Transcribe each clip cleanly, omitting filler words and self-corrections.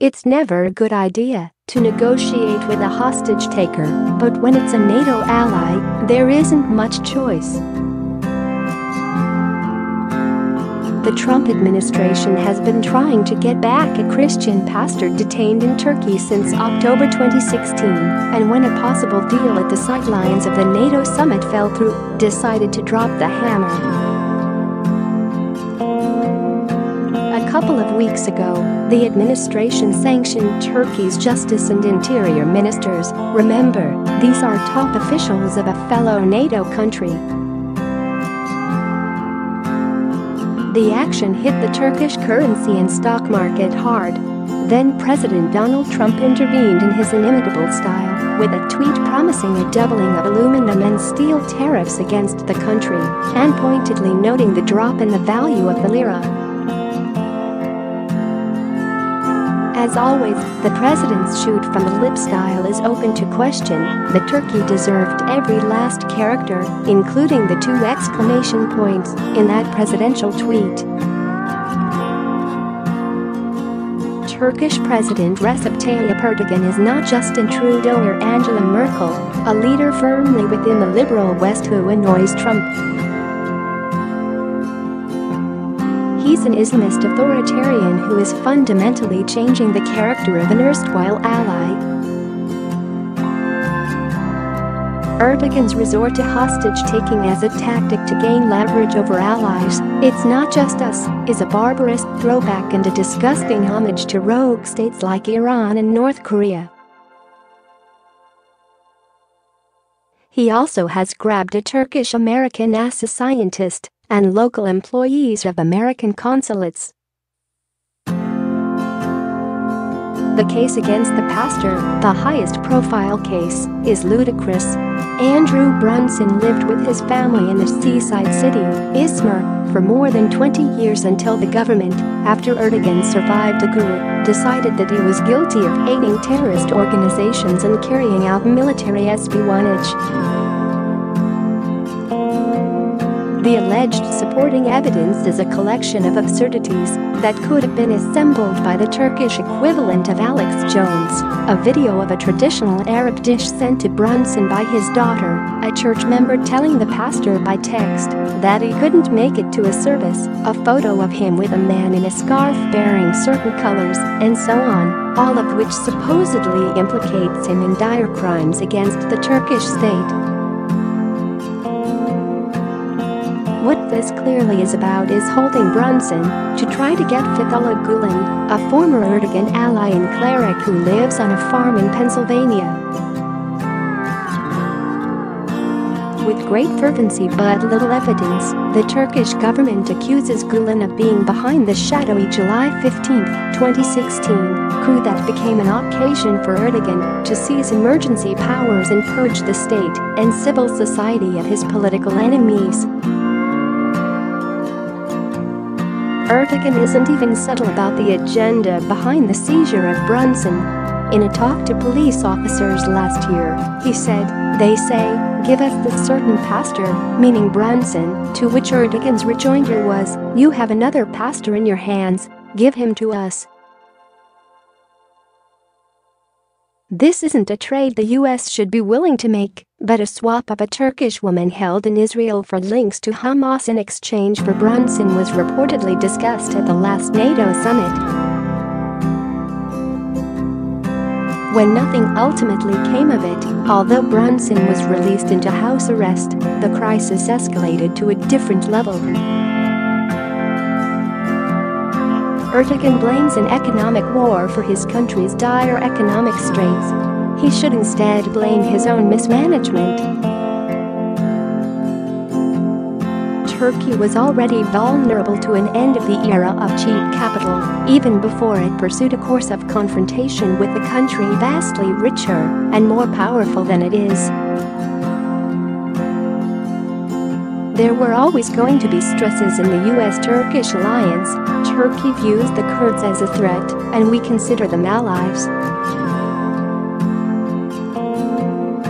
It's never a good idea to negotiate with a hostage taker, but when it's a NATO ally, there isn't much choice. The Trump administration has been trying to get back a Christian pastor detained in Turkey since October 2016, and when a possible deal at the sidelines of the NATO summit fell through, decided to drop the hammer. A couple of weeks ago, the administration sanctioned Turkey's Justice and Interior ministers. Remember, these are top officials of a fellow NATO country. The action hit the Turkish currency and stock market hard. Then President Donald Trump intervened in his inimitable style, with a tweet promising a doubling of aluminum and steel tariffs against the country, and pointedly noting the drop in the value of the lira. As always, the president's shoot-from-the-lip style is open to question. The Turkey deserved every last character, including the 2 exclamation points, in that presidential tweet. Turkish President Recep Tayyip Erdogan is not Justin Trudeau or Angela Merkel, a leader firmly within the liberal West who annoys Trump. He's an Islamist authoritarian who is fundamentally changing the character of an erstwhile ally. Erdogan's resort to hostage-taking as a tactic to gain leverage over allies, "It's not just us," is a barbarous throwback and a disgusting homage to rogue states like Iran and North Korea. He also has grabbed a Turkish-American NASA scientist and local employees of American consulates. The case against the pastor, the highest-profile case, is ludicrous. Andrew Brunson lived with his family in the seaside city, Izmir, for more than 20 years until the government, after Erdogan survived the coup, decided that he was guilty of aiding terrorist organizations and carrying out military espi-onage. The alleged supporting evidence is a collection of absurdities that could have been assembled by the Turkish equivalent of Alex Jones, a video of a traditional Arab dish sent to Brunson by his daughter, a church member telling the pastor by text that he couldn't make it to a service, a photo of him with a man in a scarf bearing certain colors, and so on, all of which supposedly implicates him in dire crimes against the Turkish state. What this clearly is about is holding Brunson to try to get Fethullah Gulen, a former Erdogan ally and cleric who lives on a farm in Pennsylvania. With great fervency but little evidence, the Turkish government accuses Gulen of being behind the shadowy July 15, 2016, coup that became an oc-casion for Erdogan to seize emergency powers and purge the state and civil society of his political enemies. Erdogan isn't even subtle about the agenda behind the seizure of Brunson. In a talk to police officers last year, he said, "They say, give us this certain pastor," meaning Brunson, to which Erdogan's rejoinder was, "You have another pastor in your hands, give him to us." This isn't a trade the US should be willing to make, but a swap of a Turkish woman held in Israel for links to Hamas in exchange for Brunson was reportedly discussed at the last NATO summit. When nothing ultimately came of it, although Brunson was released into house arrest, the crisis escalated to a different level. Erdogan blames an economic war for his country's dire economic straits. He should instead blame his own mismanagement. Turkey was already vulnerable to an end of the era of cheap capital, even before it pursued a course of confrontation with a country vastly richer and more powerful than it is. There were always going to be stresses in the US-Turkish alliance. Turkey views the Kurds as a threat, and we consider them allies.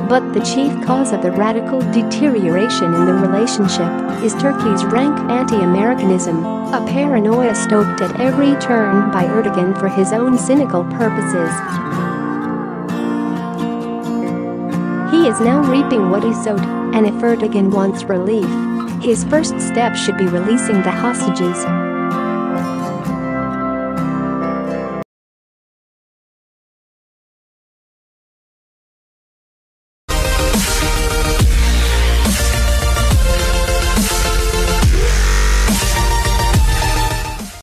But the chief cause of the radical deterioration in the relationship is Turkey's rank anti-Americanism, a paranoia stoked at every turn by Erdogan for his own cynical purposes. He is now reaping what he sowed, and if Erdogan wants relief, his first step should be releasing the hostages.